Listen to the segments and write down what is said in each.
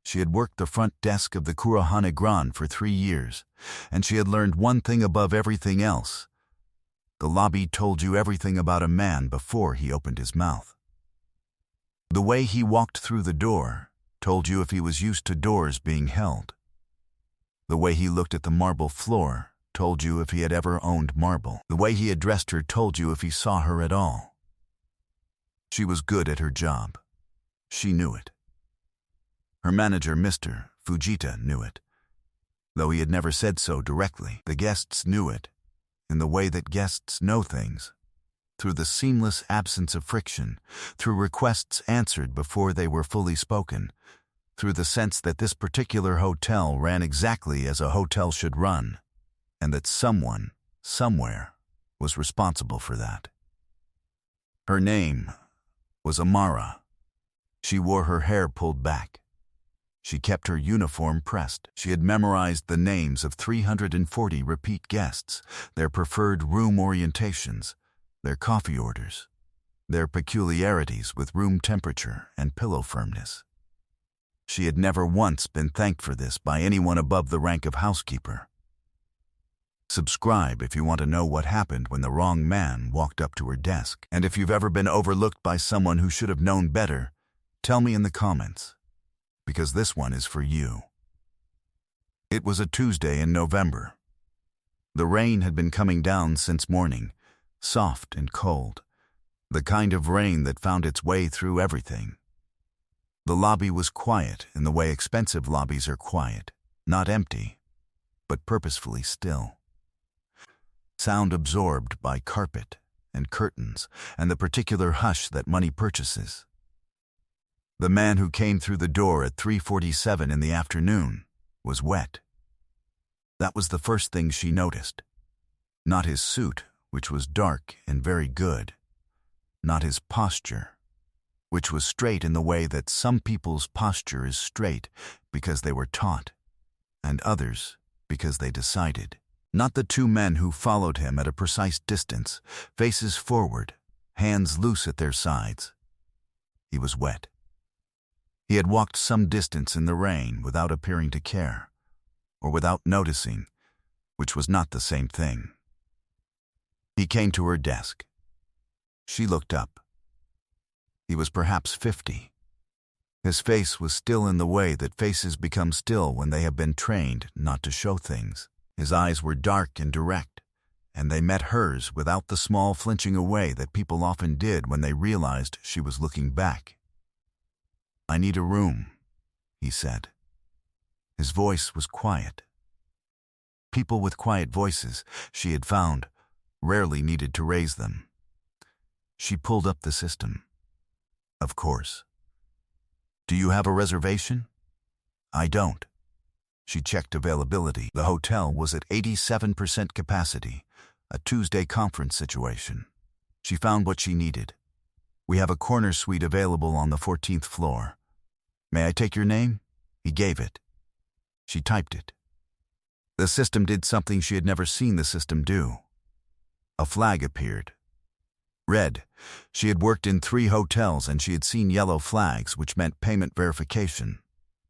She had worked the front desk of the Kurahane Grand for 3 years, and she had learned one thing above everything else. The lobby told you everything about a man before he opened his mouth. The way he walked through the door told you if he was used to doors being held. The way he looked at the marble floor told you if he had ever owned marble. The way he addressed her told you if he saw her at all. She was good at her job. She knew it. Her manager, Mr. Fujita, knew it. Though he had never said so directly, the guests knew it, in the way that guests know things, through the seamless absence of friction, through requests answered before they were fully spoken, through the sense that this particular hotel ran exactly as a hotel should run, and that someone, somewhere, was responsible for that. Her name was Amara. She wore her hair pulled back. She kept her uniform pressed. She had memorized the names of 340 repeat guests, their preferred room orientations, their coffee orders, their peculiarities with room temperature and pillow firmness. She had never once been thanked for this by anyone above the rank of housekeeper. Subscribe if you want to know what happened when the wrong man walked up to her desk. And if you've ever been overlooked by someone who should have known better, tell me in the comments, because this one is for you. It was a Tuesday in November. The rain had been coming down since morning, soft and cold, the kind of rain that found its way through everything. The lobby was quiet in the way expensive lobbies are quiet, not empty, but purposefully still. Sound absorbed by carpet and curtains and the particular hush that money purchases. The man who came through the door at 3:47 in the afternoon was wet. That was the first thing she noticed. Not his suit, which was dark and very good. Not his posture, which was straight in the way that some people's posture is straight because they were taught, and others because they decided. Not the two men who followed him at a precise distance, faces forward, hands loose at their sides. He was wet. He had walked some distance in the rain without appearing to care, or without noticing, which was not the same thing. He came to her desk. She looked up. He was perhaps 50. His face was still in the way that faces become still when they have been trained not to show things. His eyes were dark and direct, and they met hers without the small flinching away that people often did when they realized she was looking back. "I need a room," he said. His voice was quiet. People with quiet voices, she had found, rarely needed to raise them. She pulled up the system. "Of course." "Do you have a reservation?" "I don't." She checked availability. The hotel was at 87% capacity, a Tuesday conference situation. She found what she needed. "We have a corner suite available on the 14th floor. May I take your name?" He gave it. She typed it. The system did something she had never seen the system do. A flag appeared. Red. She had worked in 3 hotels and she had seen yellow flags, which meant payment verification,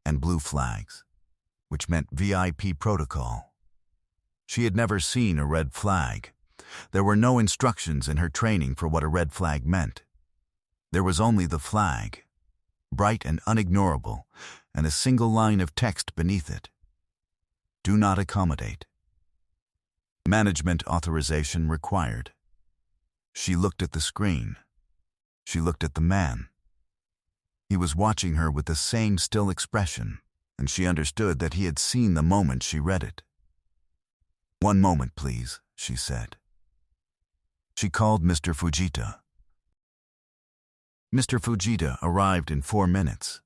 and blue flags, which meant VIP protocol. She had never seen a red flag. There were no instructions in her training for what a red flag meant. There was only the flag, bright and unignorable, and a single line of text beneath it. "Do not accommodate. Management authorization required." She looked at the screen. She looked at the man. He was watching her with the same still expression, and she understood that he had seen the moment she read it. "One moment, please," she said. She called Mr. Fujita. Mr. Fujita arrived in 4 minutes.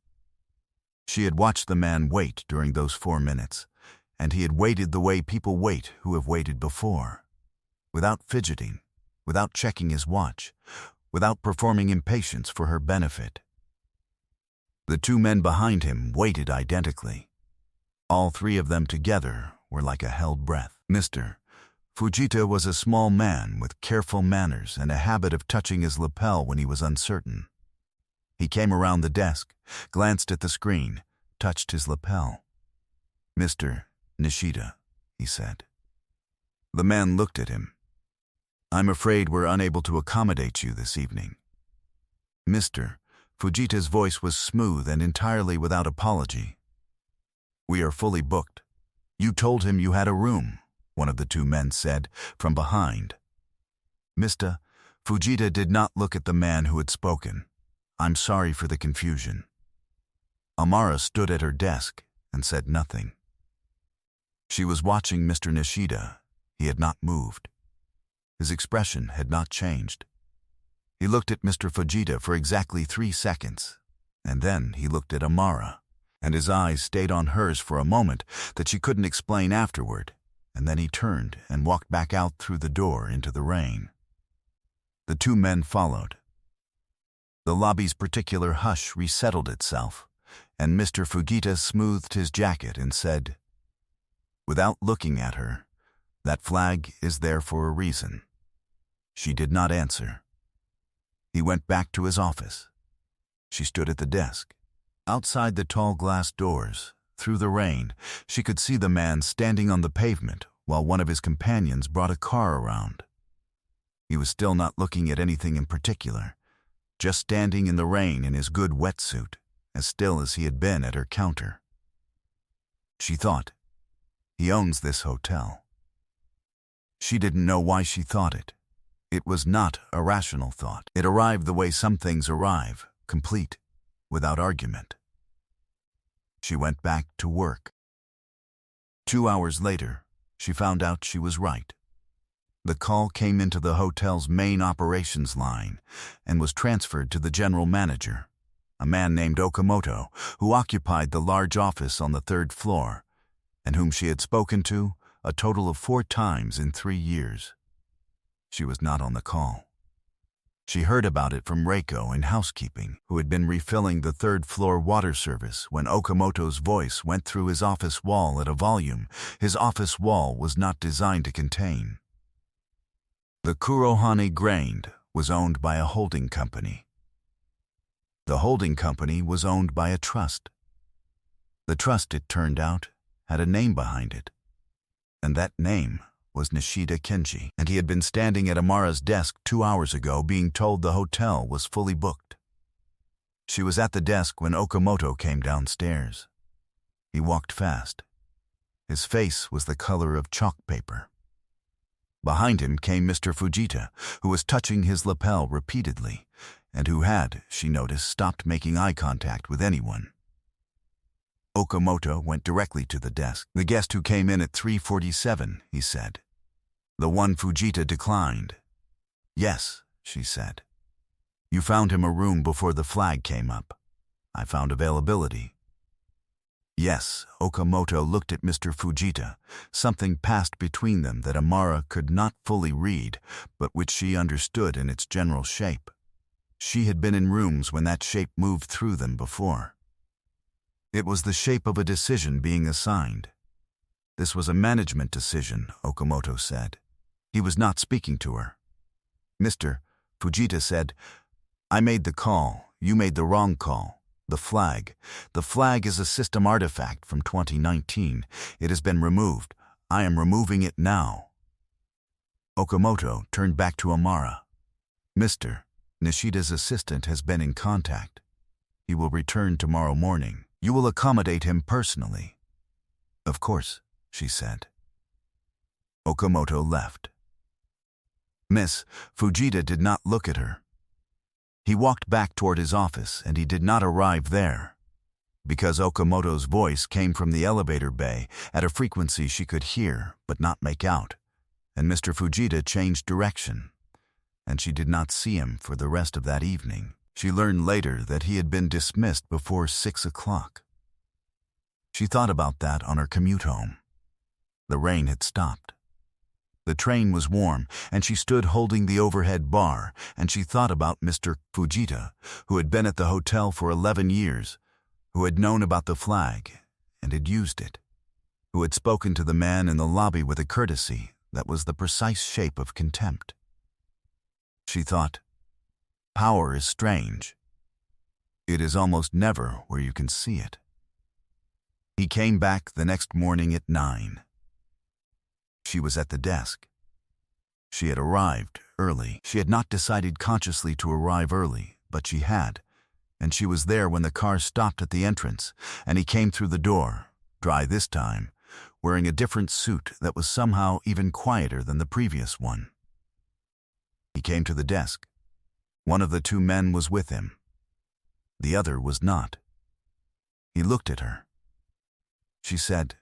She had watched the man wait during those 4 minutes, and he had waited the way people wait who have waited before, without fidgeting, without checking his watch, without performing impatience for her benefit. The 2 men behind him waited identically. All 3 of them together were like a held breath. Mr. Fujita was a small man with careful manners and a habit of touching his lapel when he was uncertain. He came around the desk, glanced at the screen, touched his lapel. "Mr. Nishida," he said. The man looked at him. "I'm afraid we're unable to accommodate you this evening." "Mr." Fujita's voice was smooth and entirely without apology. "We are fully booked." "You told him you had a room," one of the two men said from behind. "Mr." Fujita did not look at the man who had spoken. "I'm sorry for the confusion." Amara stood at her desk and said nothing. She was watching Mr. Nishida. He had not moved. His expression had not changed. He looked at Mr. Fujita for exactly 3 seconds, and then he looked at Amara, and his eyes stayed on hers for a moment that she couldn't explain afterward, and then he turned and walked back out through the door into the rain. The two men followed. The lobby's particular hush resettled itself, and Mr. Fujita smoothed his jacket and said, without looking at her, "That flag is there for a reason." She did not answer. He went back to his office. She stood at the desk. Outside the tall glass doors, through the rain, she could see the man standing on the pavement while one of his companions brought a car around. He was still not looking at anything in particular, just standing in the rain in his good wetsuit, as still as he had been at her counter. She thought, "He owns this hotel." She didn't know why she thought it. It was not a rational thought. It arrived the way some things arrive, complete, without argument. She went back to work. 2 hours later, she found out she was right. The call came into the hotel's main operations line and was transferred to the general manager, a man named Okamoto, who occupied the large office on the 3rd floor, and whom she had spoken to a total of 4 times in 3 years. She was not on the call. She heard about it from Reiko in housekeeping, who had been refilling the 3rd floor water service when Okamoto's voice went through his office wall at a volume his office wall was not designed to contain. The Kurohane Grain was owned by a holding company. The holding company was owned by a trust. The trust, it turned out, had a name behind it, and that name was Nishida Kenji, and he had been standing at Amara's desk 2 hours ago being told the hotel was fully booked. She was at the desk when Okamoto came downstairs. He walked fast. His face was the color of chalk paper. Behind him came Mr. Fujita, who was touching his lapel repeatedly, and who had, she noticed, stopped making eye contact with anyone. Okamoto went directly to the desk. "The guest who came in at 3:47, he said. "The one Fujita declined." "Yes," she said. "You found him a room before the flag came up." "I found availability." "Yes." Okamoto looked at Mr. Fujita. Something passed between them that Amara could not fully read, but which she understood in its general shape. She had been in rooms when that shape moved through them before. It was the shape of a decision being assigned. This was a management decision, Okamoto said. He was not speaking to her. "Mr. Fujita said, I made the call. You made the wrong call. The flag. The flag is a system artifact from 2019. It has been removed. I am removing it now." Okamoto turned back to Amara. "Mr. Nishida's assistant has been in contact. He will return tomorrow morning. You will accommodate him personally." "Of course," she said. Okamoto left. Miss Fujita did not look at her. He walked back toward his office, and he did not arrive there, because Okamoto's voice came from the elevator bay at a frequency she could hear but not make out, and Mr. Fujita changed direction, and she did not see him for the rest of that evening. She learned later that he had been dismissed before 6 o'clock. She thought about that on her commute home. The rain had stopped. The train was warm, and she stood holding the overhead bar, and she thought about Mr. Fujita, who had been at the hotel for 11 years, who had known about the flag and had used it, who had spoken to the man in the lobby with a courtesy that was the precise shape of contempt. She thought, power is strange. It is almost never where you can see it. He came back the next morning at 9. She was at the desk. She had arrived early. She had not decided consciously to arrive early, but she had, and she was there when the car stopped at the entrance, and he came through the door, dry this time, wearing a different suit that was somehow even quieter than the previous one. He came to the desk. One of the two men was with him. The other was not. He looked at her. She said,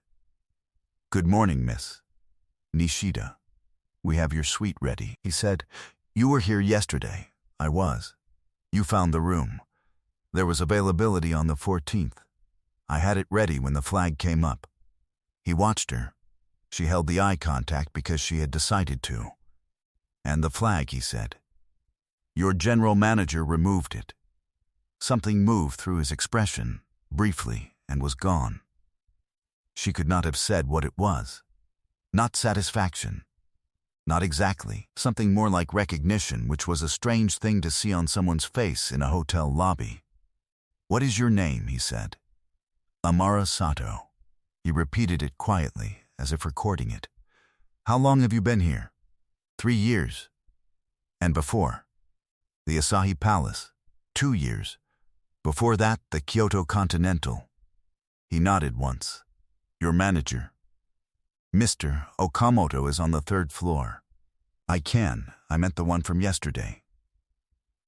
"Good morning, Miss Nishida. We have your suite ready." He said, "You were here yesterday." "I was." "You found the room. There was availability on the 14th. I had it ready when the flag came up." He watched her. She held the eye contact because she had decided to. "And the flag," he said. "Your general manager removed it." Something moved through his expression, briefly, and was gone. She could not have said what it was. Not satisfaction. Not exactly. Something more like recognition, which was a strange thing to see on someone's face in a hotel lobby. "What is your name?" he said. "Amara Sato." He repeated it quietly, as if recording it. "How long have you been here?" 3 years. "And before?" "The Asahi Palace. 2 years. Before that, the Kyoto Continental." He nodded once. "Your manager?" "Mr. Okamoto is on the 3rd floor." I meant the one from yesterday."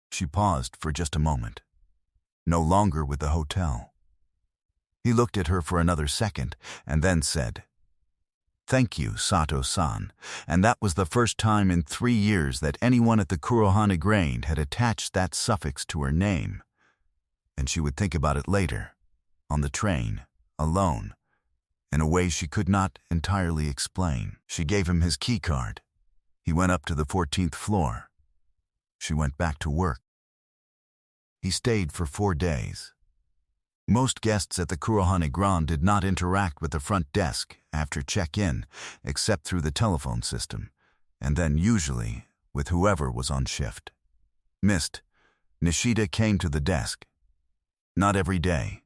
She paused for just a moment. "No longer with the hotel." He looked at her for another second and then said, "Thank you, Sato-san," and that was the first time in 3 years that anyone at the Kurohane Grain had attached that suffix to her name. And she would think about it later, on the train, alone, in a way she could not entirely explain. She gave him his key card. He went up to the 14th floor. She went back to work. He stayed for 4 days. Most guests at the Kurohane Grand did not interact with the front desk after check-in, except through the telephone system, and then usually with whoever was on shift. Nishida came to the desk. Not every day.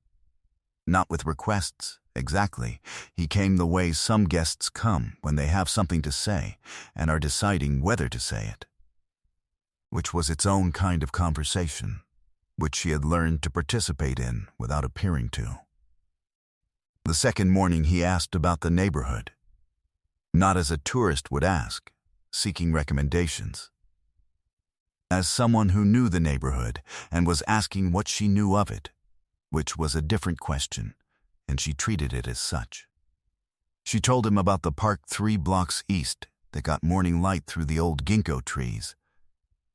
Not with requests, exactly. He came the way some guests come when they have something to say and are deciding whether to say it. Which was its own kind of conversation, which she had learned to participate in without appearing to. The second morning he asked about the neighborhood. Not as a tourist would ask, seeking recommendations. As someone who knew the neighborhood and was asking what she knew of it, which was a different question, and she treated it as such. She told him about the park 3 blocks east that got morning light through the old ginkgo trees,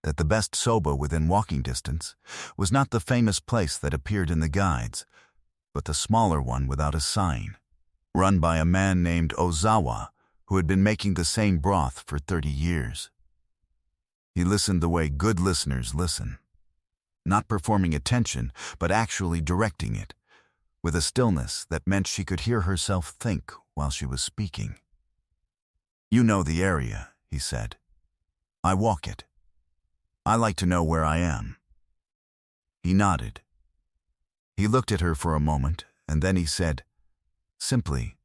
that the best soba within walking distance was not the famous place that appeared in the guides, but the smaller one without a sign, run by a man named Ozawa who had been making the same broth for 30 years. He listened the way good listeners listen, not performing attention, but actually directing it, with a stillness that meant she could hear herself think while she was speaking. "You know the area," he said. "I walk it. I like to know where I am." He nodded. He looked at her for a moment, and then he said, simply,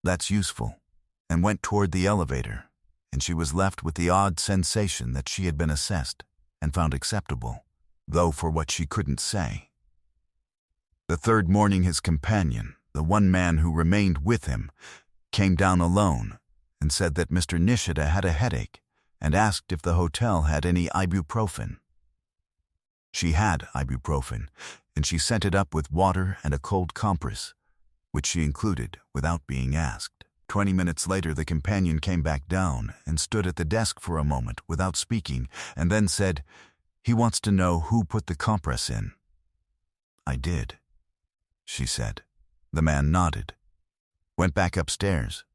"That's useful," and went toward the elevator, and she was left with the odd sensation that she had been assessed and found acceptable, though for what she couldn't say. The third morning his companion, the one man who remained with him, came down alone and said that Mr. Nishida had a headache and asked if the hotel had any ibuprofen. She had ibuprofen, and she sent it up with water and a cold compress, which she included without being asked. 20 minutes later the companion came back down and stood at the desk for a moment without speaking, and then said, "He wants to know who put the compress in." "I did," she said. The man nodded. Went back upstairs.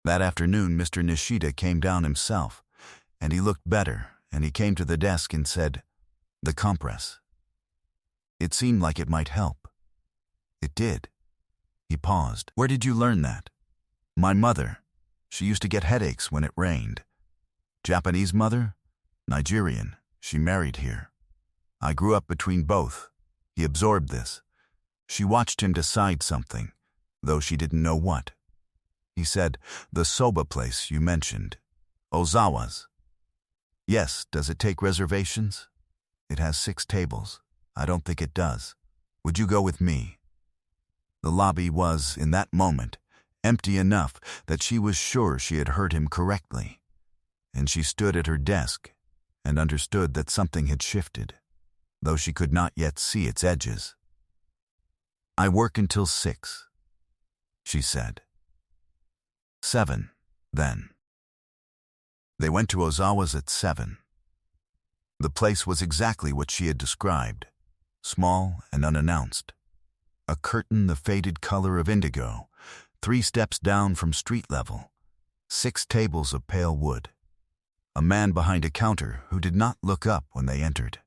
That afternoon Mr. Nishida came down himself, and he looked better, and he came to the desk and said, "The compress." It seemed like it might help. It did. He paused. "Where did you learn that?" "My mother. She used to get headaches when it rained." "Japanese mother?" "Nigerian. She married here. I grew up between both. He absorbed this. She watched him decide something, though she didn't know what. He said, "The soba place you mentioned. Ozawa's." "Yes, does it take reservations?" "It has 6 tables. I don't think it does. Would you go with me?" The lobby was, in that moment, empty enough that she was sure she had heard him correctly, and she stood at her desk and understood that something had shifted, though she could not yet see its edges. "I work until 6, she said. 7, then." They went to Ozawa's at 7. The place was exactly what she had described, small and unannounced. A curtain the faded color of indigo, 3 steps down from street level, 6 tables of pale wood. A man behind a counter who did not look up when they entered.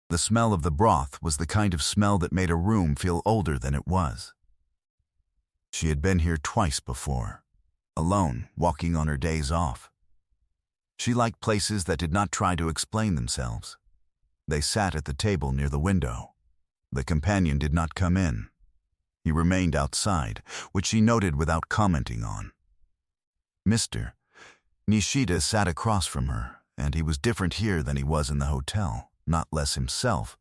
The smell of the broth was the kind of smell that made a room feel older than it was. She had been here twice before, alone, walking on her days off. She liked places that did not try to explain themselves. They sat at the table near the window. The companion did not come in. He remained outside, which she noted without commenting on. Mr. Nishida sat across from her, and he was different here than he was in the hotel, not less himself,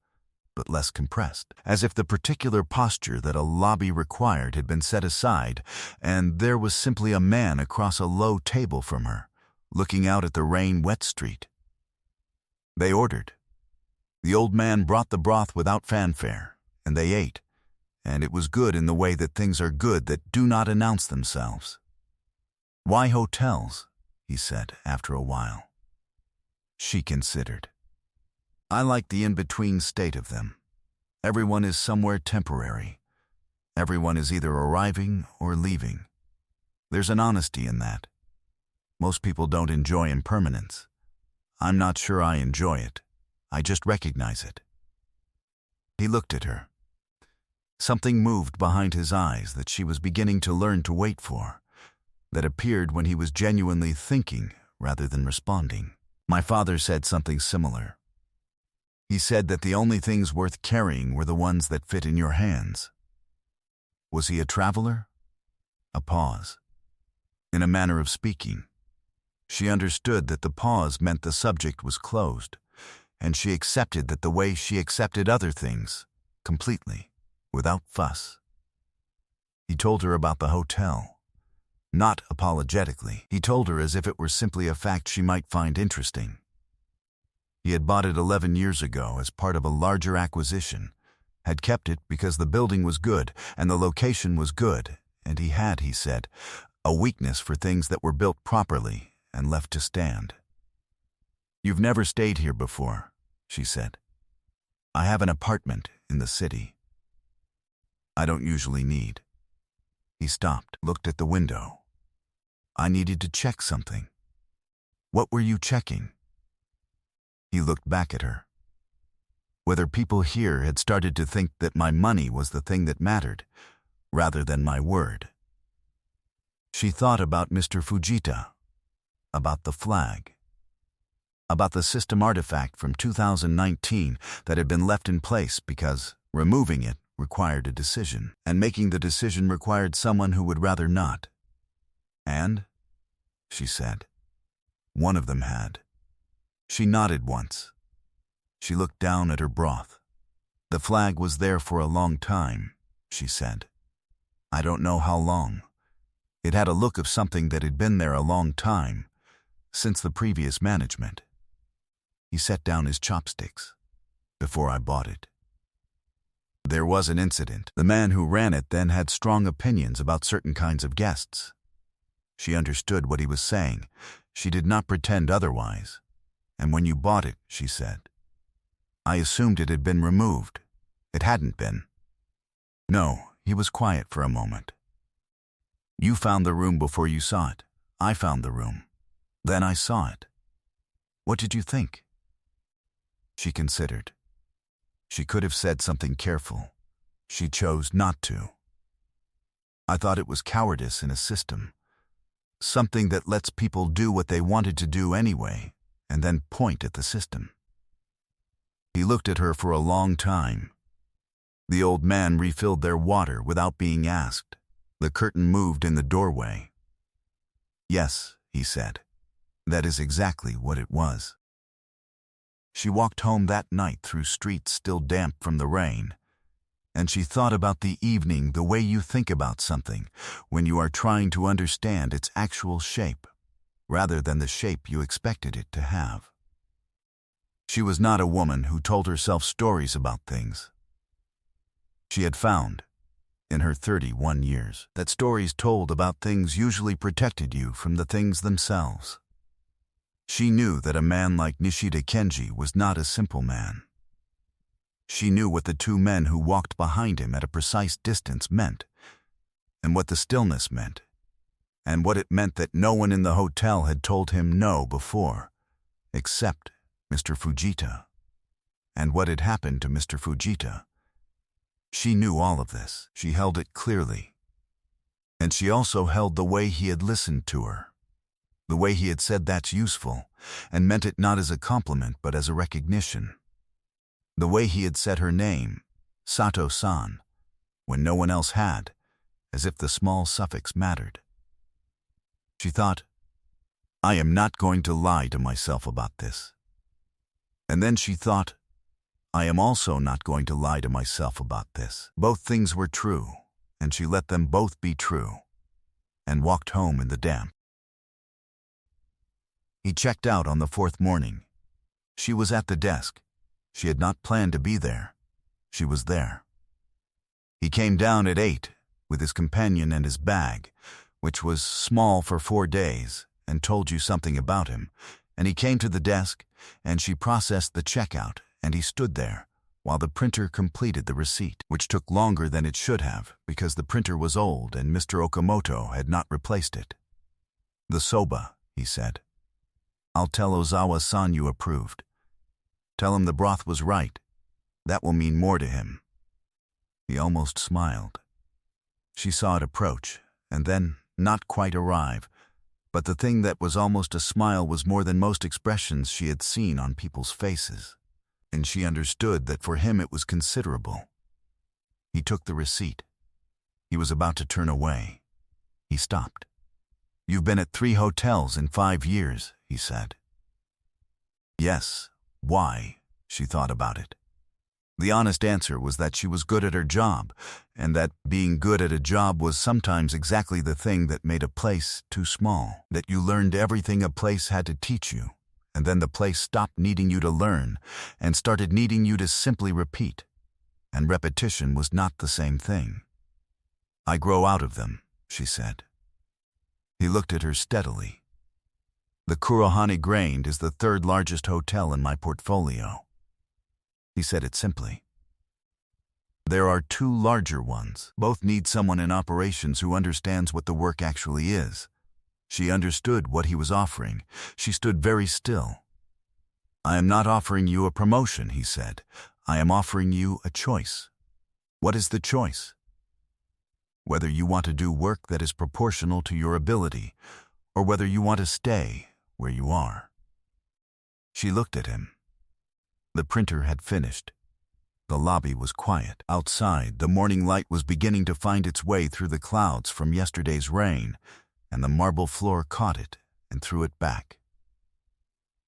but less compressed, as if the particular posture that a lobby required had been set aside, and there was simply a man across a low table from her, looking out at the rain-wet street. They ordered. The old man brought the broth without fanfare, and they ate, and it was good in the way that things are good that do not announce themselves. "Why hotels?" he said after a while. She considered. "I like the in-between state of them. Everyone is somewhere temporary. Everyone is either arriving or leaving. There's an honesty in that. Most people don't enjoy impermanence. I'm not sure I enjoy it. I just recognize it." He looked at her. Something moved behind his eyes that she was beginning to learn to wait for, that appeared when he was genuinely thinking rather than responding. "My father said something similar. He said that the only things worth carrying were the ones that fit in your hands." Was he a traveler? A pause. In a manner of speaking. She understood that the pause meant the subject was closed, and she accepted that the way she accepted other things, completely, without fuss. He told her about the hotel. Not apologetically. He told her as if it were simply a fact she might find interesting. He had bought it 11 years ago as part of a larger acquisition, had kept it because the building was good and the location was good, and he had, he said, a weakness for things that were built properly and left to stand. "You've never stayed here before," she said. "I have an apartment in the city. I don't usually need." He stopped, looked at the window. "I needed to check something." "What were you checking?" He looked back at her. "Whether people here had started to think that my money was the thing that mattered, rather than my word." She thought about Mr. Fujita, about the flag, about the system artifact from 2019 that had been left in place because removing it required a decision, and making the decision required someone who would rather not. "And?" she said. "One of them had." She nodded once. She looked down at her broth. "The flag was there for a long time," she said. "I don't know how long. It had a look of something that had been there a long time, since the previous management." He set down his chopsticks. "Before I bought it." There was an incident. The man who ran it then had strong opinions about certain kinds of guests. She understood what he was saying. She did not pretend otherwise. "And when you bought it," she said, "I assumed it had been removed. It hadn't been." "No," he was quiet for a moment. "You found the room before you saw it. I found the room. Then I saw it. What did you think?" She considered. She could have said something careful. She chose not to. "I thought it was cowardice in a system. Something that lets people do what they wanted to do anyway, and then point at the system." He looked at her for a long time. The old man refilled their water without being asked. The curtain moved in the doorway. "Yes," he said. "That is exactly what it was." She walked home that night through streets still damp from the rain, and she thought about the evening the way you think about something when you are trying to understand its actual shape, rather than the shape you expected it to have. She was not a woman who told herself stories about things. She had found, in her 31 years, that stories told about things usually protected you from the things themselves. She knew that a man like Nishida Kenji was not a simple man. She knew what the two men who walked behind him at a precise distance meant, and what the stillness meant, and what it meant that no one in the hotel had told him no before, except Mr. Fujita, and what had happened to Mr. Fujita. She knew all of this. She held it clearly. And she also held the way he had listened to her, the way he had said that's useful, and meant it not as a compliment but as a recognition. The way he had said her name, Sato-san, when no one else had, as if the small suffix mattered. She thought, "I am not going to lie to myself about this." And then she thought, "I am also not going to lie to myself about this." Both things were true, and she let them both be true, and walked home in the damp. He checked out on the fourth morning. She was at the desk. She had not planned to be there. She was there. He came down at 8 with his companion and his bag, which was small for 4 days, and told you something about him, and he came to the desk, and she processed the checkout, and he stood there while the printer completed the receipt, which took longer than it should have because the printer was old and Mr. Okamoto had not replaced it. "The soba," he said. "I'll tell Ozawa-san you approved. Tell him the broth was right. That will mean more to him." He almost smiled. She saw it approach, and then not quite arrive, but the thing that was almost a smile was more than most expressions she had seen on people's faces, and she understood that for him it was considerable. He took the receipt. He was about to turn away. He stopped. "You've been at 3 hotels in 5 years, he said. Yes, why? She thought about it. The honest answer was that she was good at her job, and that being good at a job was sometimes exactly the thing that made a place too small, that you learned everything a place had to teach you, and then the place stopped needing you to learn and started needing you to simply repeat, and repetition was not the same thing. "I grow out of them," she said. He looked at her steadily. "The Kurohane Grand is the 3rd largest hotel in my portfolio." He said it simply. "There are 2 larger ones. Both need someone in operations who understands what the work actually is." She understood what he was offering. She stood very still. "I am not offering you a promotion," he said. "I am offering you a choice." "What is the choice?" "Whether you want to do work that is proportional to your ability, or whether you want to stay where you are." She looked at him. The printer had finished. The lobby was quiet. Outside, the morning light was beginning to find its way through the clouds from yesterday's rain, and the marble floor caught it and threw it back.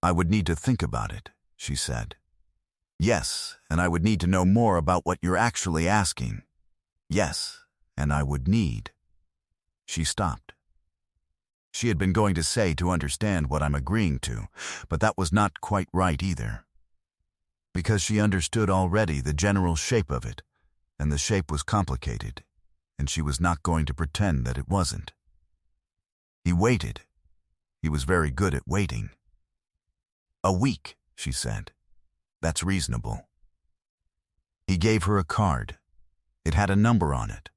"I would need to think about it," she said. "Yes, and I would need to know more about what you're actually asking." "Yes, and I would need." She stopped. She had been going to say to understand what I'm agreeing to, but that was not quite right either. Because she understood already the general shape of it, and the shape was complicated, and she was not going to pretend that it wasn't. He waited. He was very good at waiting. "A week," she said. "That's reasonable." He gave her a card. It had a number on it,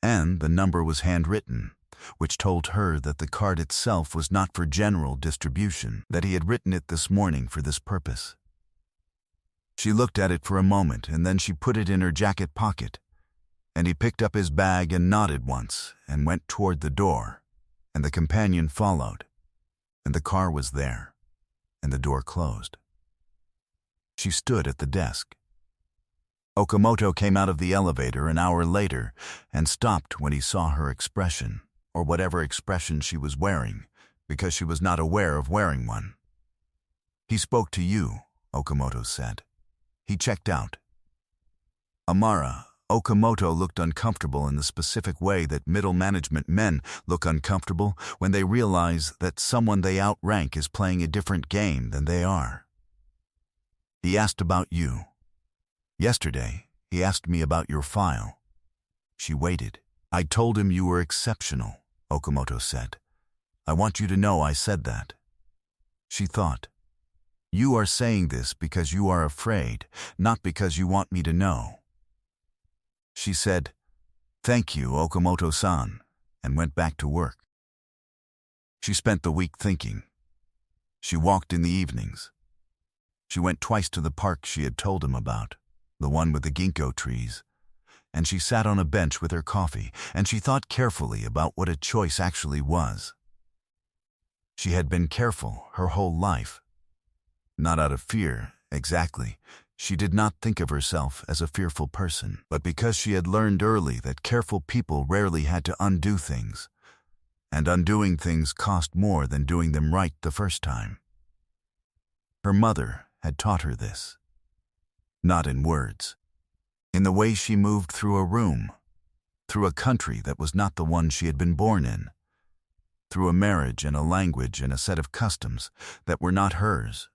and the number was handwritten, which told her that the card itself was not for general distribution, that he had written it this morning for this purpose. She looked at it for a moment, and then she put it in her jacket pocket, and he picked up his bag and nodded once and went toward the door, and the companion followed, and the car was there, and the door closed. She stood at the desk. Okamoto came out of the elevator an hour later and stopped when he saw her expression, or whatever expression she was wearing, because she was not aware of wearing one. "He spoke to you," Okamoto said. "He checked out." Amara, Okamoto looked uncomfortable in the specific way that middle management men look uncomfortable when they realize that someone they outrank is playing a different game than they are. "He asked about you. Yesterday, he asked me about your file." She waited. "I told him you were exceptional," Okamoto said. "I want you to know I said that." She thought, "You are saying this because you are afraid, not because you want me to know." She said, "Thank you, Okamoto-san," and went back to work. She spent the week thinking. She walked in the evenings. She went twice to the park she had told him about, the one with the ginkgo trees, and she sat on a bench with her coffee, and she thought carefully about what a choice actually was. She had been careful her whole life. Not out of fear, exactly. She did not think of herself as a fearful person, but because she had learned early that careful people rarely had to undo things, and undoing things cost more than doing them right the first time. Her mother had taught her this. Not in words. In the way she moved through a room, through a country that was not the one she had been born in, through a marriage and a language and a set of customs that were not hers,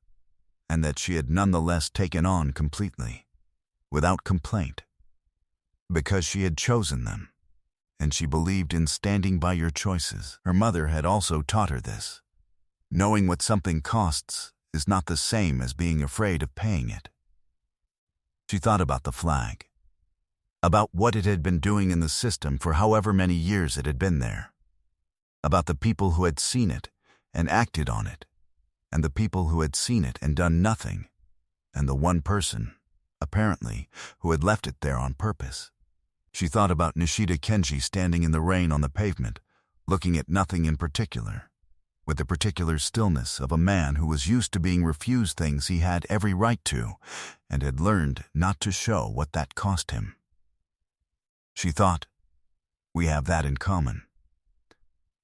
and that she had nonetheless taken on completely, without complaint, because she had chosen them, and she believed in standing by your choices. Her mother had also taught her this. Knowing what something costs is not the same as being afraid of paying it. She thought about the flag, about what it had been doing in the system for however many years it had been there, about the people who had seen it and acted on it, and the people who had seen it and done nothing, and the one person, apparently, who had left it there on purpose. She thought about Nishida Kenji standing in the rain on the pavement, looking at nothing in particular, with the particular stillness of a man who was used to being refused things he had every right to, and had learned not to show what that cost him. She thought, "We have that in common."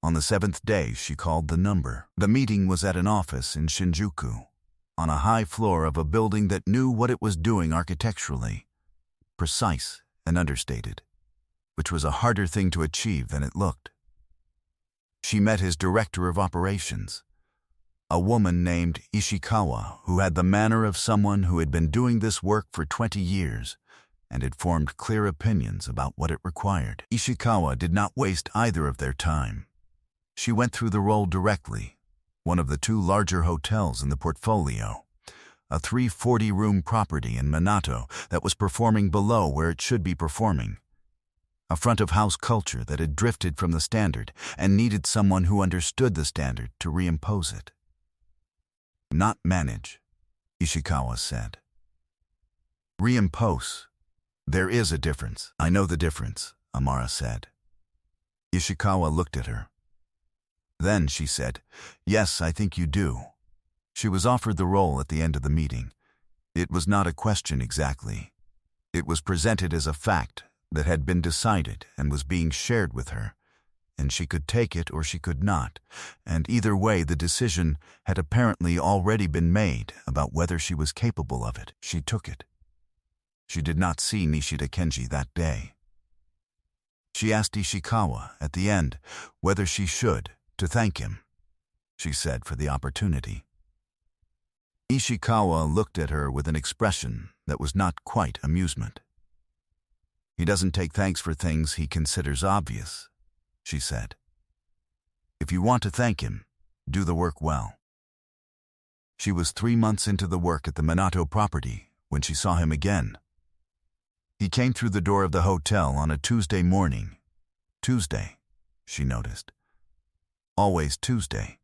On the 7th day, she called the number. The meeting was at an office in Shinjuku, on a high floor of a building that knew what it was doing architecturally, precise and understated, which was a harder thing to achieve than it looked. She met his director of operations, a woman named Ishikawa, who had the manner of someone who had been doing this work for 20 years and had formed clear opinions about what it required. Ishikawa did not waste either of their time. She went through the role directly, one of the 2 larger hotels in the portfolio, a 340-room property in Minato that was performing below where it should be performing, a front-of-house culture that had drifted from the standard and needed someone who understood the standard to reimpose it. "Not manage," Ishikawa said. "Reimpose. There is a difference." "I know the difference," Amara said. Ishikawa looked at her. Then she said, "Yes, I think you do." She was offered the role at the end of the meeting. It was not a question exactly. It was presented as a fact that had been decided and was being shared with her, and she could take it or she could not, and either way the decision had apparently already been made about whether she was capable of it. She took it. She did not see Nishida Kenji that day. She asked Ishikawa at the end whether she should, to thank him, she said, for the opportunity. Ishikawa looked at her with an expression that was not quite amusement. "He doesn't take thanks for things he considers obvious," she said. "If you want to thank him, do the work well." She was 3 months into the work at the Minato property when she saw him again. He came through the door of the hotel on a Tuesday morning. Tuesday, she noticed. Always Tuesday.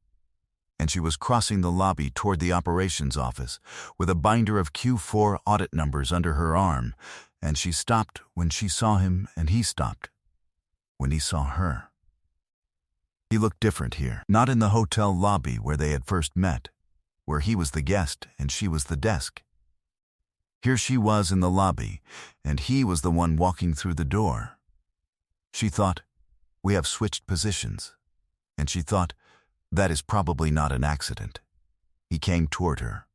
And she was crossing the lobby toward the operations office with a binder of Q4 audit numbers under her arm, and she stopped when she saw him, and he stopped when he saw her. He looked different here, not in the hotel lobby where they had first met, where he was the guest and she was the desk. Here she was in the lobby, and he was the one walking through the door. She thought, we have switched positions. And she thought, that is probably not an accident. He came toward her.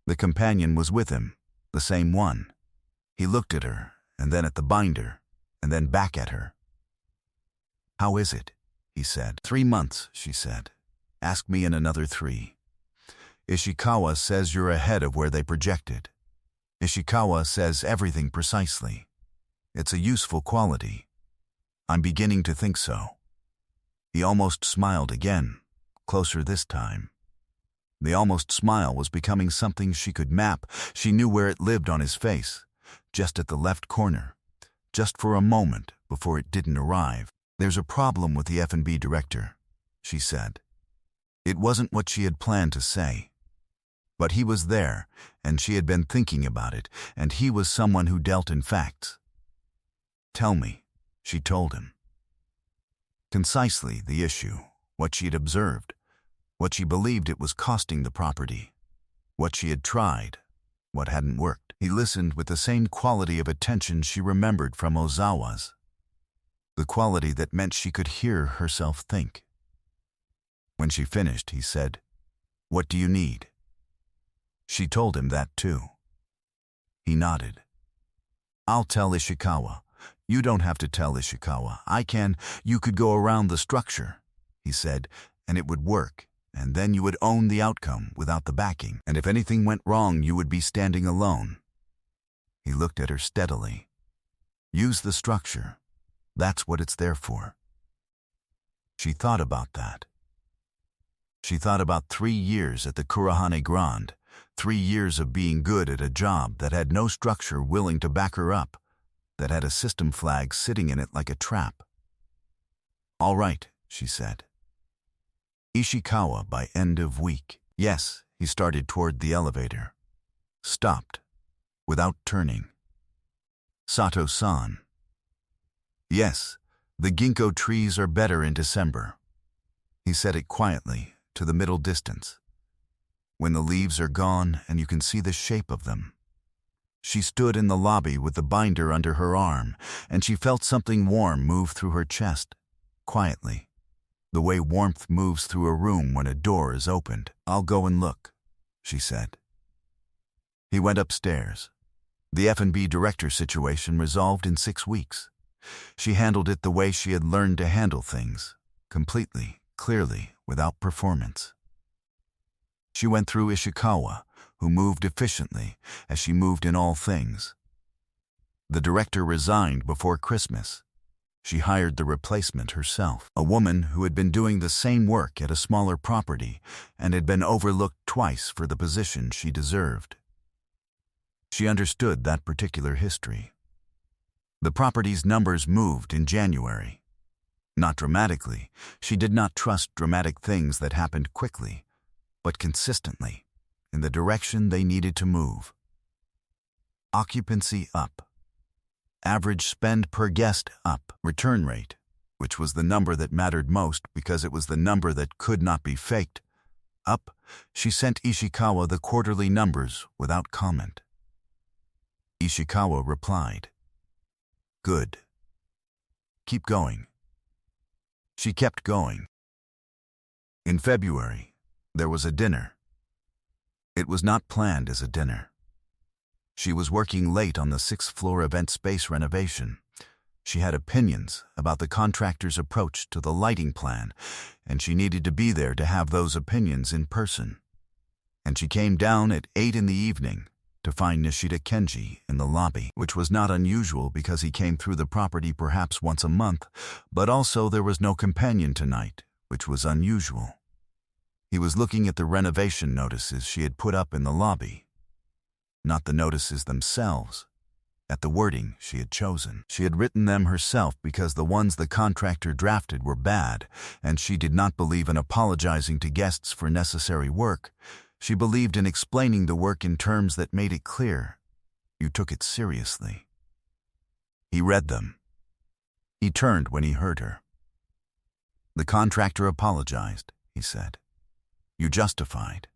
The companion was with him, the same one. He looked at her, and then at the binder, and then back at her. How is it? He said. 3 months, she said. Ask me in another 3. Ishikawa says you're ahead of where they projected. Ishikawa says everything precisely. It's a useful quality. I'm beginning to think so. He almost smiled again, closer this time. The almost smile was becoming something she could map. She knew where it lived on his face, just at the left corner, just for a moment before it didn't arrive. There's a problem with the F&B director, she said. It wasn't what she had planned to say. But he was there, and she had been thinking about it, and he was someone who dealt in facts. Tell me, she told him. Concisely the issue, what she'd observed, what she believed it was costing the property, what she had tried, what hadn't worked. He listened with the same quality of attention she remembered from Ozawa's, the quality that meant she could hear herself think. When she finished, he said, "What do you need?" She told him that too. He nodded. "I'll tell Ishikawa. You don't have to tell Ishikawa. I can. You could go around the structure," he said, "and it would work, and then you would own the outcome without the backing. And if anything went wrong, you would be standing alone." He looked at her steadily. "Use the structure. That's what it's there for." She thought about that. She thought about 3 years at the Kurahane Grand, 3 years of being good at a job that had no structure willing to back her up, that had a system flag sitting in it like a trap. "All right," she said. "Ishikawa by end of week." "Yes," he started toward the elevator. Stopped, without turning. "Sato-san." "Yes, the ginkgo trees are better in December." He said it quietly, to the middle distance. "When the leaves are gone and you can see the shape of them." She stood in the lobby with the binder under her arm, and she felt something warm move through her chest, quietly, the way warmth moves through a room when a door is opened. "I'll go and look," she said. He went upstairs. The F&B director situation resolved in 6 weeks. She handled it the way she had learned to handle things, completely, clearly, without performance. She went through Ishikawa, who moved efficiently, as she moved in all things. The director resigned before Christmas. She hired the replacement herself, a woman who had been doing the same work at a smaller property and had been overlooked twice for the position she deserved. She understood that particular history. The property's numbers moved in January. Not dramatically. She did not trust dramatic things that happened quickly, but consistently, in the direction they needed to move. Occupancy up. Average spend per guest up. Return rate, which was the number that mattered most because it was the number that could not be faked, up. She sent Ishikawa the quarterly numbers without comment. Ishikawa replied, "Good. Keep going." She kept going. In February, there was a dinner. It was not planned as a dinner. She was working late on the 6th-floor event space renovation. She had opinions about the contractor's approach to the lighting plan, and she needed to be there to have those opinions in person. And she came down at 8 in the evening to find Nishida Kenji in the lobby, which was not unusual because he came through the property perhaps once a month, but also there was no companion tonight, which was unusual. He was looking at the renovation notices she had put up in the lobby. Not the notices themselves, at the wording she had chosen. She had written them herself because the ones the contractor drafted were bad, and she did not believe in apologizing to guests for necessary work. She believed in explaining the work in terms that made it clear you took it seriously. He read them. He turned when he heard her. "The contractor apologized," he said. "You justified."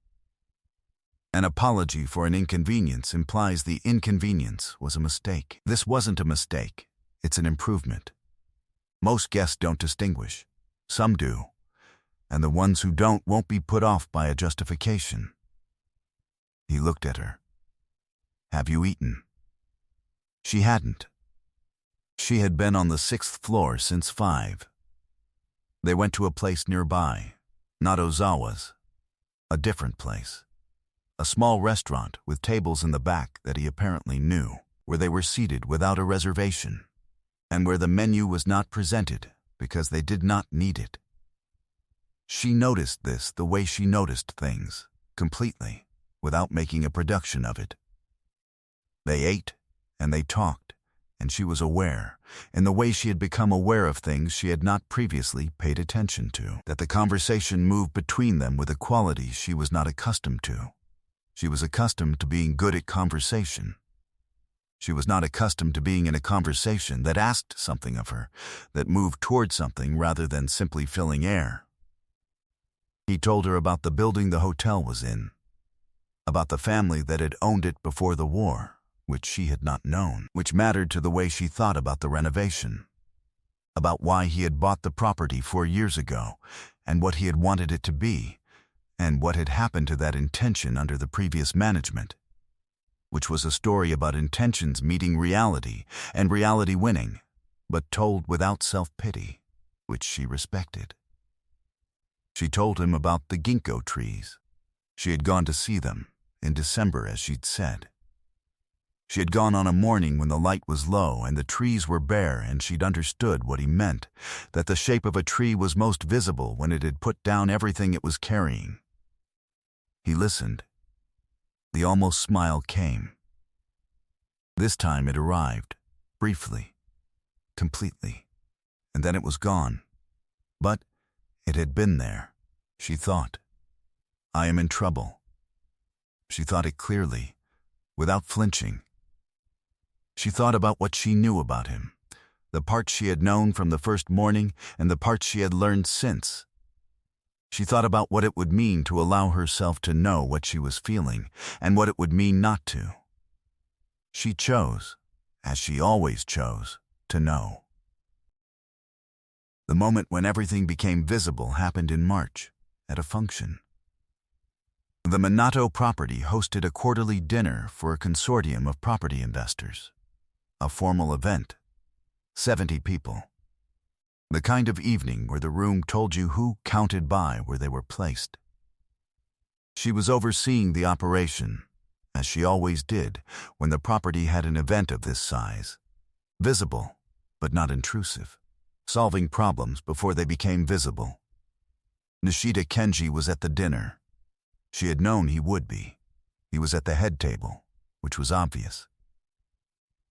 An apology for an inconvenience implies the inconvenience was a mistake. This wasn't a mistake. It's an improvement. Most guests don't distinguish. Some do. And the ones who don't won't be put off by a justification. He looked at her. Have you eaten? She hadn't. She had been on the 6th floor since 5. They went to a place nearby, not Ozawa's, a different place. A small restaurant with tables in the back that he apparently knew, where they were seated without a reservation, and where the menu was not presented because they did not need it. She noticed this the way she noticed things, completely, without making a production of it. They ate, and they talked, and she was aware, in the way she had become aware of things she had not previously paid attention to, that the conversation moved between them with a quality she was not accustomed to. She was accustomed to being good at conversation. She was not accustomed to being in a conversation that asked something of her, that moved toward something rather than simply filling air. He told her about the building the hotel was in, about the family that had owned it before the war, which she had not known, which mattered to the way she thought about the renovation, about why he had bought the property 4 years ago, and what he had wanted it to be, and what had happened to that intention under the previous management, which was a story about intentions meeting reality and reality winning, but told without self-pity, which she respected. She told him about the ginkgo trees. She had gone to see them, in December as she'd said. She had gone on a morning when the light was low and the trees were bare, and she'd understood what he meant, that the shape of a tree was most visible when it had put down everything it was carrying. He listened. The almost smile came. This time it arrived, briefly, completely, and then it was gone. But it had been there, she thought. I am in trouble. She thought it clearly, without flinching. She thought about what she knew about him, the parts she had known from the first morning and the parts she had learned since. She thought about what it would mean to allow herself to know what she was feeling and what it would mean not to. She chose, as she always chose, to know. The moment when everything became visible happened in March, at a function. The Minato property hosted a quarterly dinner for a consortium of property investors. A formal event. 70 people. The kind of evening where the room told you who counted by where they were placed. She was overseeing the operation, as she always did when the property had an event of this size. Visible, but not intrusive. Solving problems before they became visible. Nishida Kenji was at the dinner. She had known he would be. He was at the head table, which was obvious.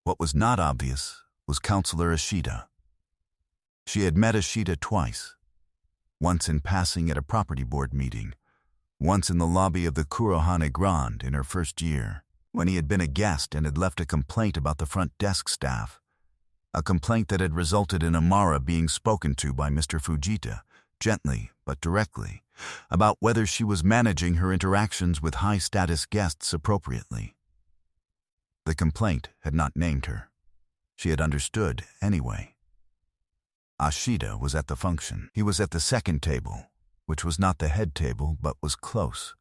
What was not obvious was Counselor Ishida. She had met Ishida twice, once in passing at a property board meeting, once in the lobby of the Kurohane Grand in her first year, when he had been a guest and had left a complaint about the front desk staff, a complaint that had resulted in Amara being spoken to by Mr. Fujita, gently but directly, about whether she was managing her interactions with high-status guests appropriately. The complaint had not named her. She had understood anyway. Ashida was at the function. He was at the second table, which was not the head table but was close,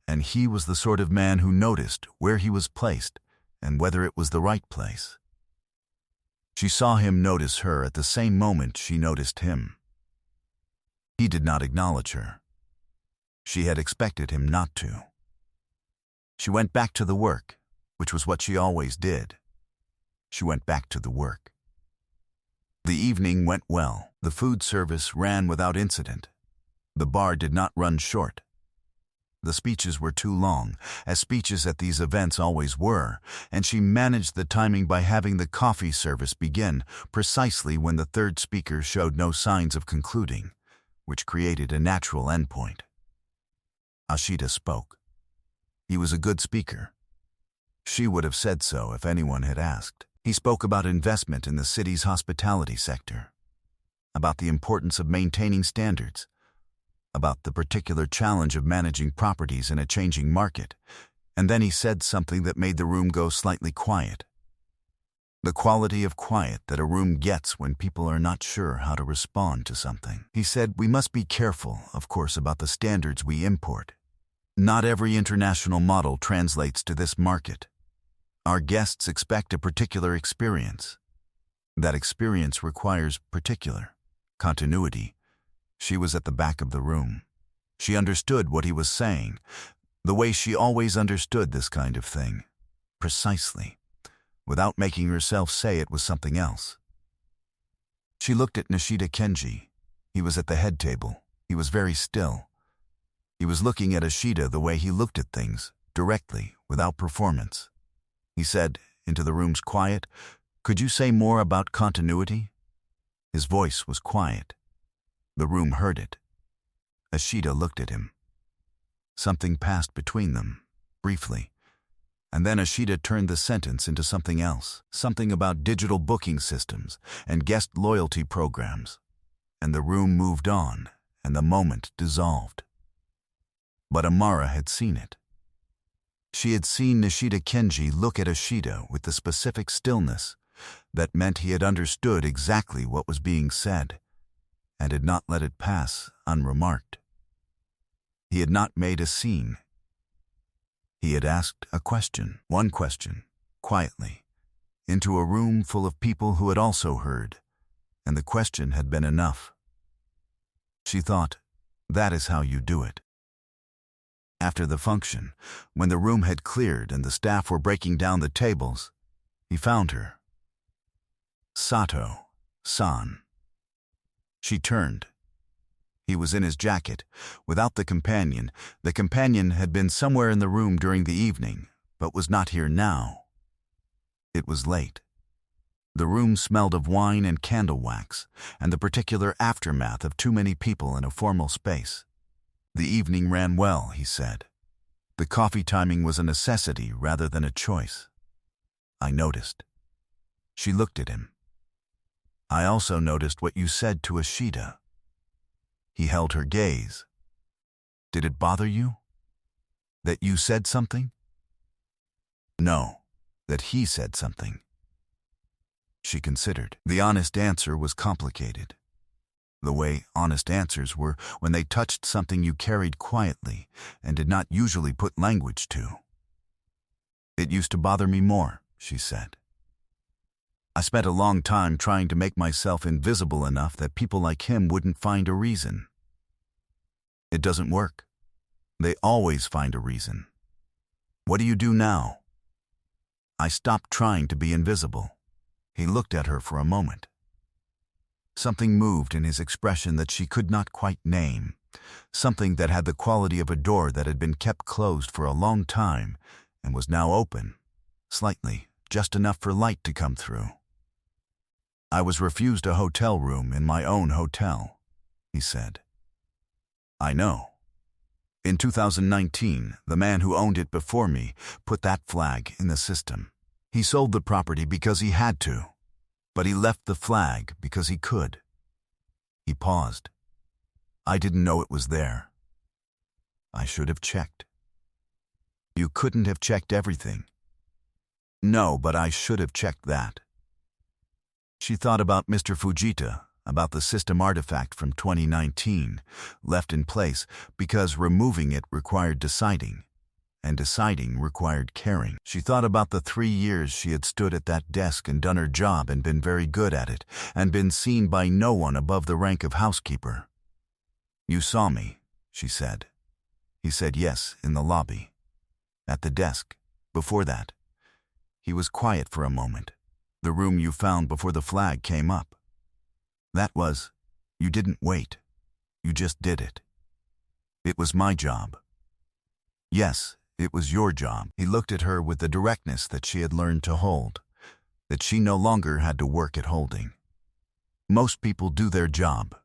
and he was the sort of man who noticed where he was placed and whether it was the right place. She saw him notice her at the same moment she noticed him. He did not acknowledge her. She had expected him not to. She went back to the work, which was what she always did. She went back to the work. The evening went well. The food service ran without incident. The bar did not run short. The speeches were too long, as speeches at these events always were, and she managed the timing by having the coffee service begin precisely when the third speaker showed no signs of concluding, which created a natural endpoint. Ashida spoke. He was a good speaker. She would have said so if anyone had asked. He spoke about investment in the city's hospitality sector, about the importance of maintaining standards, about the particular challenge of managing properties in a changing market, And then he said something that made the room go slightly quiet. The quality of quiet that a room gets when people are not sure how to respond to something. He said, "We must be careful, of course, about the standards we import. Not every international model translates to this market. Our guests expect a particular experience. That experience requires particular continuity." She was at the back of the room. She understood what he was saying, the way she always understood this kind of thing, precisely, without making herself say it was something else. She looked at Nishida Kenji. He was at the head table. He was very still. He was looking at Ishida the way he looked at things, directly, without performance. He said, into the room's quiet, "Could you say more about continuity?" His voice was quiet. The room heard it. Ishida looked at him. Something passed between them, briefly. And then Ishida turned the sentence into something else, something about digital booking systems and guest loyalty programs. And the room moved on, and the moment dissolved. But Amara had seen it. She had seen Nishida Kenji look at Ishida with the specific stillness that meant he had understood exactly what was being said, and had not let it pass unremarked. He had not made a scene. He had asked a question, one question, quietly, into a room full of people who had also heard, and the question had been enough. She thought, that is how you do it. After the function, when the room had cleared and the staff were breaking down the tables, he found her. Sato-san. She turned. He was in his jacket, without the companion. The companion had been somewhere in the room during the evening, but was not here now. It was late. The room smelled of wine and candle wax, and the particular aftermath of too many people in a formal space. The evening ran well, he said. The coffee timing was a necessity rather than a choice. I noticed. She looked at him. I also noticed what you said to Ishida. He held her gaze. Did it bother you? That you said something? No, that he said something. She considered. The honest answer was complicated. The way honest answers were when they touched something you carried quietly and did not usually put language to. It used to bother me more, she said. I spent a long time trying to make myself invisible enough that people like him wouldn't find a reason. It doesn't work. They always find a reason. What do you do now? I stopped trying to be invisible. He looked at her for a moment. Something moved in his expression that she could not quite name, something that had the quality of a door that had been kept closed for a long time and was now open, slightly, just enough for light to come through. I was refused a hotel room in my own hotel, he said. I know. In 2019, the man who owned it before me put that flag in the system. He sold the property because he had to, but he left the flag because he could. He paused. I didn't know it was there. I should have checked. You couldn't have checked everything. No, but I should have checked that. She thought about Mr. Fujita, about the system artifact from 2019, left in place because removing it required deciding, and deciding required caring. She thought about the 3 years she had stood at that desk and done her job and been very good at it, and been seen by no one above the rank of housekeeper. You saw me, she said. He said yes, in the lobby. At the desk, before that. He was quiet for a moment. The room you found before the flag came up. That was, you didn't wait. You just did it. It was my job. Yes, it was your job. He looked at her with the directness that she had learned to hold, that she no longer had to work at holding. Most people do their job.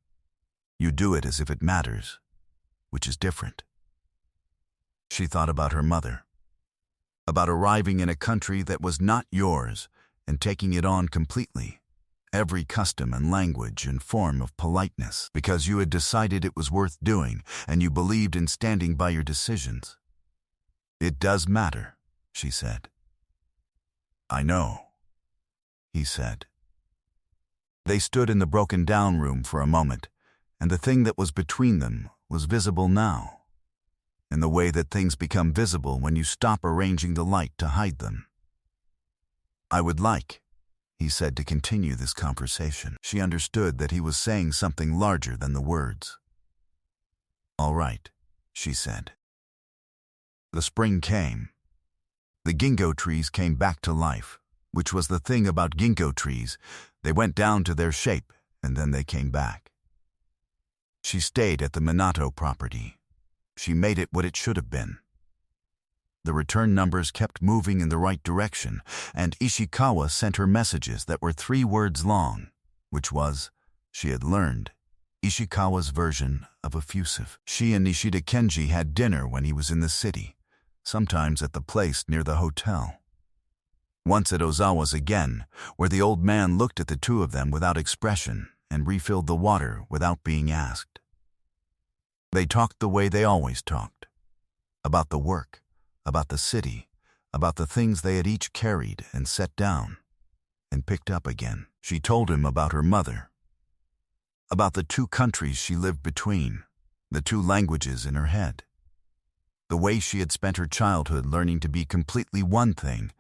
You do it as if it matters, which is different. She thought about her mother, about arriving in a country that was not yours and taking it on completely, every custom and language and form of politeness, because you had decided it was worth doing and you believed in standing by your decisions. It does matter, she said. I know, he said. They stood in the broken-down room for a moment, and the thing that was between them was visible now, in the way that things become visible when you stop arranging the light to hide them. I would like, he said, to continue this conversation. She understood that he was saying something larger than the words. All right, she said. The spring came. The ginkgo trees came back to life, which was the thing about ginkgo trees. They went down to their shape, and then they came back. She stayed at the Minato property. She made it what it should have been. The return numbers kept moving in the right direction, and Ishikawa sent her messages that were 3 words long, which was, she had learned, Ishikawa's version of effusive. She and Nishida Kenji had dinner when he was in the city, sometimes at the place near the hotel. Once at Ozawa's again, where the old man looked at the two of them without expression and refilled the water without being asked. They talked the way they always talked, about the work, about the city, about the things they had each carried and set down and picked up again. She told him about her mother, about the 2 countries she lived between, the 2 languages in her head, the way she had spent her childhood learning to be completely one thing,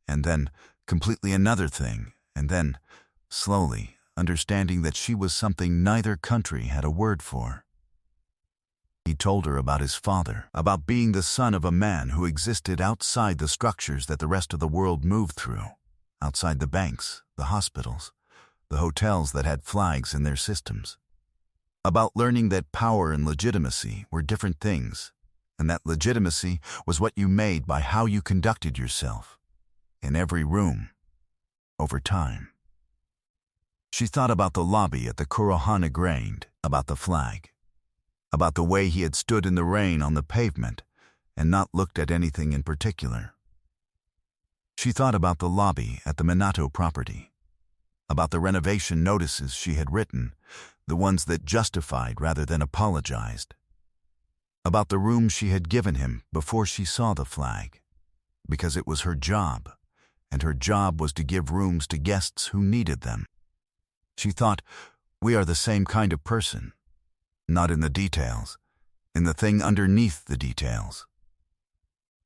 and then completely another thing, and then, slowly, understanding that she was something neither country had a word for. He told her about his father, about being the son of a man who existed outside the structures that the rest of the world moved through, outside the banks, the hospitals, the hotels that had flags in their systems. About learning that power and legitimacy were different things, and that legitimacy was what you made by how you conducted yourself, in every room, over time. She thought about the lobby at the Kurohana Grange, about the flag, about the way he had stood in the rain on the pavement and not looked at anything in particular. She thought about the lobby at the Minato property, about the renovation notices she had written, the ones that justified rather than apologized, about the room she had given him before she saw the flag, because it was her job, and her job was to give rooms to guests who needed them. She thought, we are the same kind of person, not in the details, in the thing underneath the details.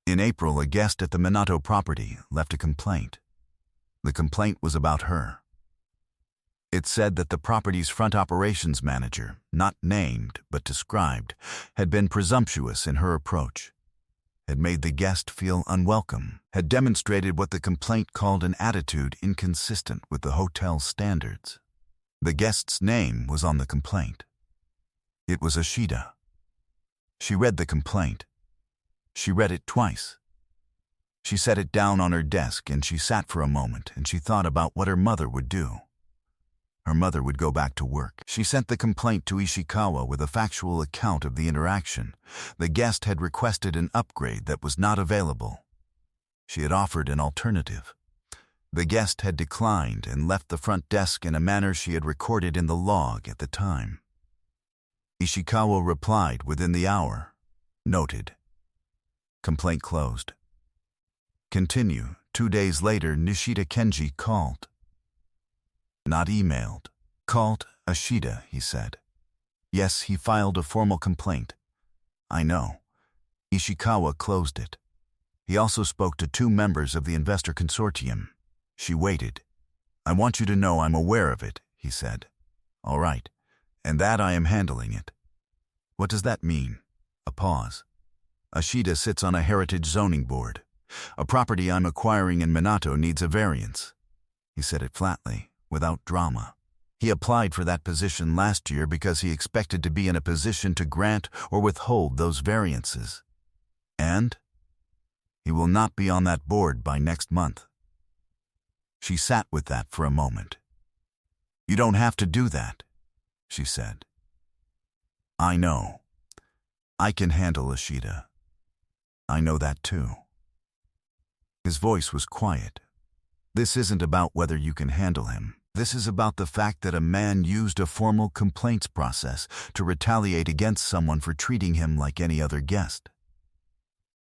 In April, a guest at the Minato property left a complaint. The complaint was about her. It said that the property's front operations manager, not named but described, had been presumptuous in her approach, had made the guest feel unwelcome, had demonstrated what the complaint called an attitude inconsistent with the hotel's standards. The guest's name was on the complaint. It was Ashida. She read the complaint. She read it twice. She set it down on her desk and she sat for a moment and she thought about what her mother would do. Her mother would go back to work. She sent the complaint to Ishikawa with a factual account of the interaction. The guest had requested an upgrade that was not available. She had offered an alternative. The guest had declined and left the front desk in a manner she had recorded in the log at the time. Ishikawa replied within the hour. Noted. Complaint closed. Continue. 2 days later, Nishida Kenji called. Not emailed. Called Ashida, he said. Yes, he filed a formal complaint. I know. Ishikawa closed it. He also spoke to 2 members of the investor consortium. She waited. I want you to know I'm aware of it, he said. All right. And that I am handling it. What does that mean? A pause. Ashida sits on a heritage zoning board. A property I'm acquiring in Minato needs a variance. He said it flatly, without drama. He applied for that position last year because he expected to be in a position to grant or withhold those variances. And he will not be on that board by next month. She sat with that for a moment. You don't have to do that, she said. I know. I can handle Ashida. I know that too. His voice was quiet. This isn't about whether you can handle him. This is about the fact that a man used a formal complaints process to retaliate against someone for treating him like any other guest.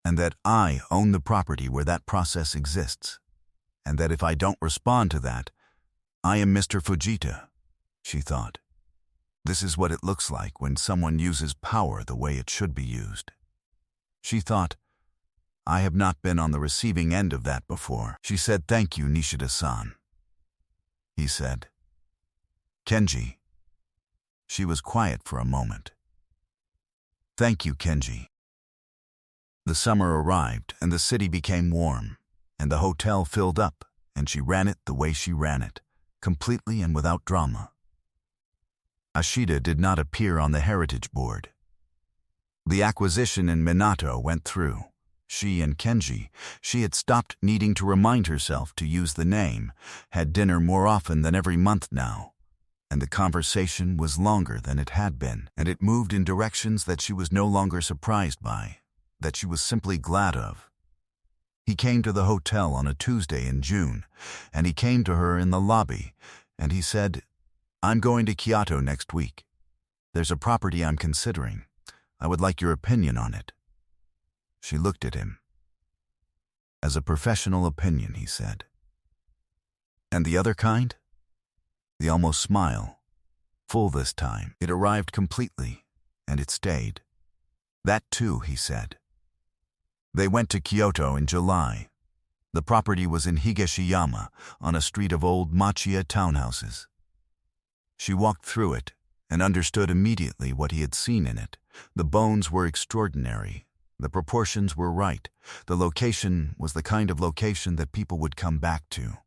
and that I own the property where that process exists, and that if I don't respond to that, I am Mr. Fujita, she thought. This is what it looks like when someone uses power the way it should be used. She thought, I have not been on the receiving end of that before. She said, "Thank you, Nishida-san." He said, "Kenji." She was quiet for a moment. "Thank you, Kenji." The summer arrived and the city became warm, and the hotel filled up, and she ran it the way she ran it, completely and without drama. Ashida did not appear on the heritage board. The acquisition in Minato went through. She and Kenji, she had stopped needing to remind herself to use the name, had dinner more often than every month now, and the conversation was longer than it had been, and it moved in directions that she was no longer surprised by, that she was simply glad of. He came to the hotel on a Tuesday in June, and he came to her in the lobby, and he said, "I'm going to Kyoto next week. There's a property I'm considering. I would like your opinion on it." She looked at him. "As a professional opinion," he said. "And the other kind?" The almost smile, full this time. It arrived completely, and it stayed. "That too," he said. They went to Kyoto in July. The property was in Higashiyama, on a street of old Machiya townhouses. She walked through it and understood immediately what he had seen in it. The bones were extraordinary. The proportions were right. The location was the kind of location that people would come back to.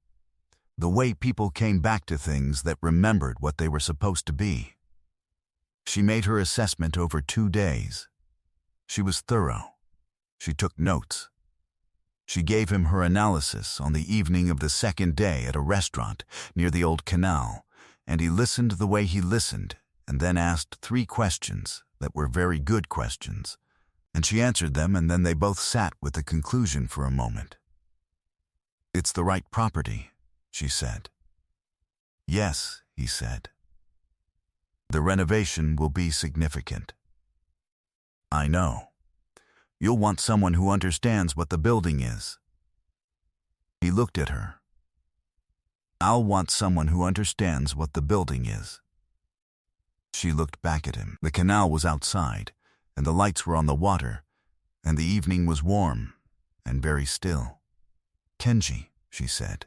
The way people came back to things that remembered what they were supposed to be. She made her assessment over 2 days. She was thorough. She took notes. She gave him her analysis on the evening of the second day at a restaurant near the old canal, and he listened the way he listened, and then asked 3 questions that were very good questions. And she answered them, and then they both sat with the conclusion for a moment. "It's the right property," she said. "Yes," he said. "The renovation will be significant." "I know. You'll want someone who understands what the building is." He looked at her. "I'll want someone who understands what the building is." She looked back at him. The canal was outside, and the lights were on the water, and the evening was warm and very still. "Kenji," she said.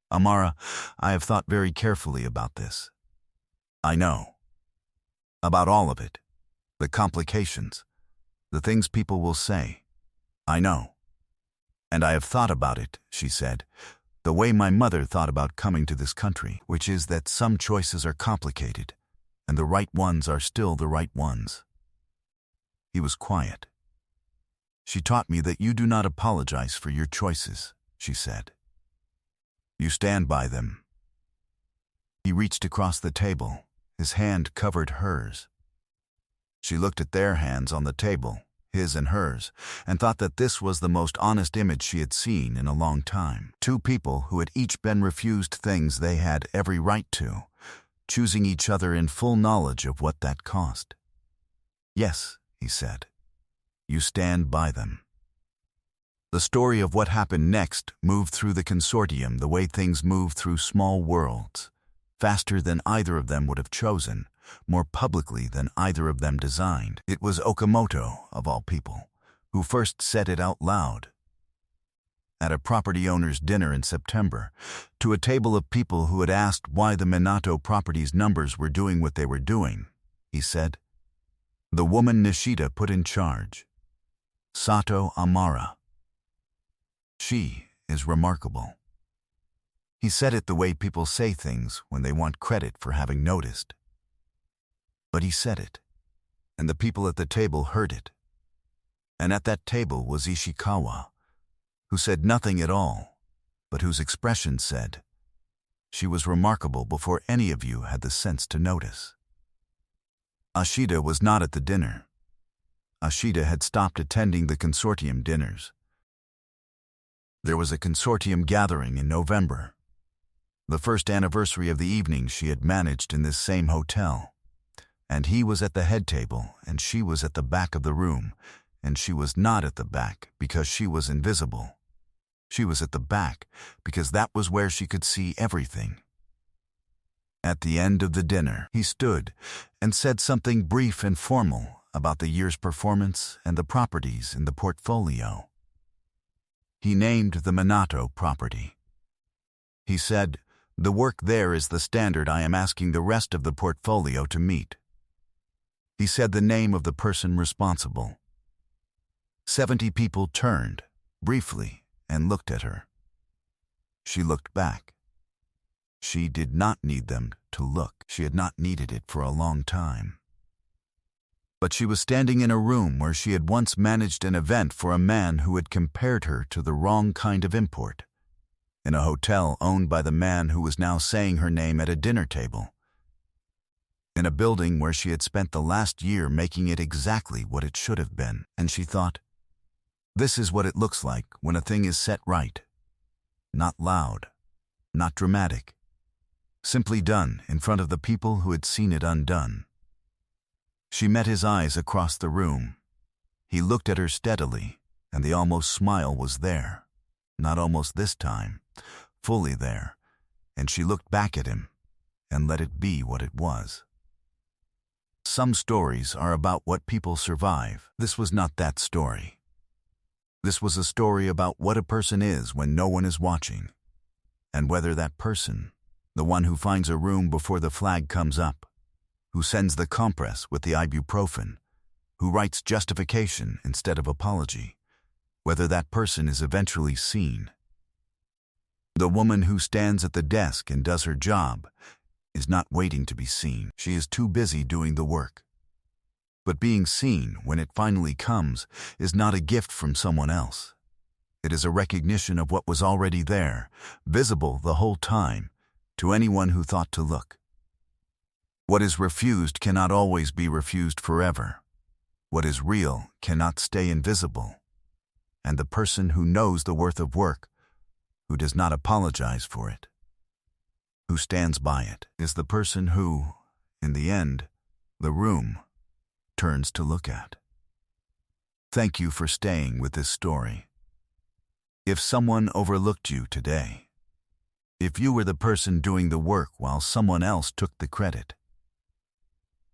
"Amara, I have thought very carefully about this. I know. About all of it. The complications. The things people will say. I know. And I have thought about it," she said, "the way my mother thought about coming to this country, which is that some choices are complicated, and the right ones are still the right ones." He was quiet. "She taught me that you do not apologize for your choices," she said. "You stand by them." He reached across the table. His hand covered hers. She looked at their hands on the table, his and hers, and thought that this was the most honest image she had seen in a long time. 2 people who had each been refused things they had every right to, choosing each other in full knowledge of what that cost. "Yes," he said. "You stand by them." The story of what happened next moved through the consortium the way things move through small worlds, faster than either of them would have chosen, more publicly than either of them designed. It was Okamoto, of all people, who first said it out loud. At a property owner's dinner in September, to a table of people who had asked why the Minato property's numbers were doing what they were doing, he said, "The woman Nishida put in charge. Sato Amara. She is remarkable." He said it the way people say things when they want credit for having noticed. But he said it, and the people at the table heard it. And at that table was Ishikawa, who said nothing at all, but whose expression said, "She was remarkable before any of you had the sense to notice." Ashida was not at the dinner. Ashida had stopped attending the consortium dinners. There was a consortium gathering in November, the first anniversary of the evening she had managed in this same hotel, and he was at the head table and she was at the back of the room, and she was not at the back because she was invisible. She was at the back because that was where she could see everything. At the end of the dinner, he stood and said something brief and formal about the year's performance and the properties in the portfolio. He named the Minato property. He said, "The work there is the standard I am asking the rest of the portfolio to meet." He said the name of the person responsible. 70 people turned, briefly, and looked at her. She looked back. She did not need them to look. She had not needed it for a long time. But she was standing in a room where she had once managed an event for a man who had compared her to the wrong kind of import, in a hotel owned by the man who was now saying her name at a dinner table, in a building where she had spent the last year making it exactly what it should have been. And she thought, this is what it looks like when a thing is set right. Not loud, not dramatic, simply done in front of the people who had seen it undone. She met his eyes across the room. He looked at her steadily, and the almost smile was there. Not almost this time, fully there, and she looked back at him and let it be what it was. Some stories are about what people survive. This was not that story. This was a story about what a person is when no one is watching, and whether that person, the one who finds a room before the flag comes up, who sends the compress with the ibuprofen, who writes justification instead of apology, whether that person is eventually seen. The woman who stands at the desk and does her job is not waiting to be seen. She is too busy doing the work. But being seen, when it finally comes, is not a gift from someone else. It is a recognition of what was already there, visible the whole time, to anyone who thought to look. What is refused cannot always be refused forever. What is real cannot stay invisible. And the person who knows the worth of work, who does not apologize for it, who stands by it, is the person who, in the end, the room turns to look at. Thank you for staying with this story. If someone overlooked you today, if you were the person doing the work while someone else took the credit,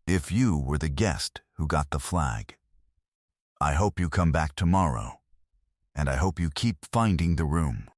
if you were the guest who got the flag, I hope you come back tomorrow, and I hope you keep finding the room.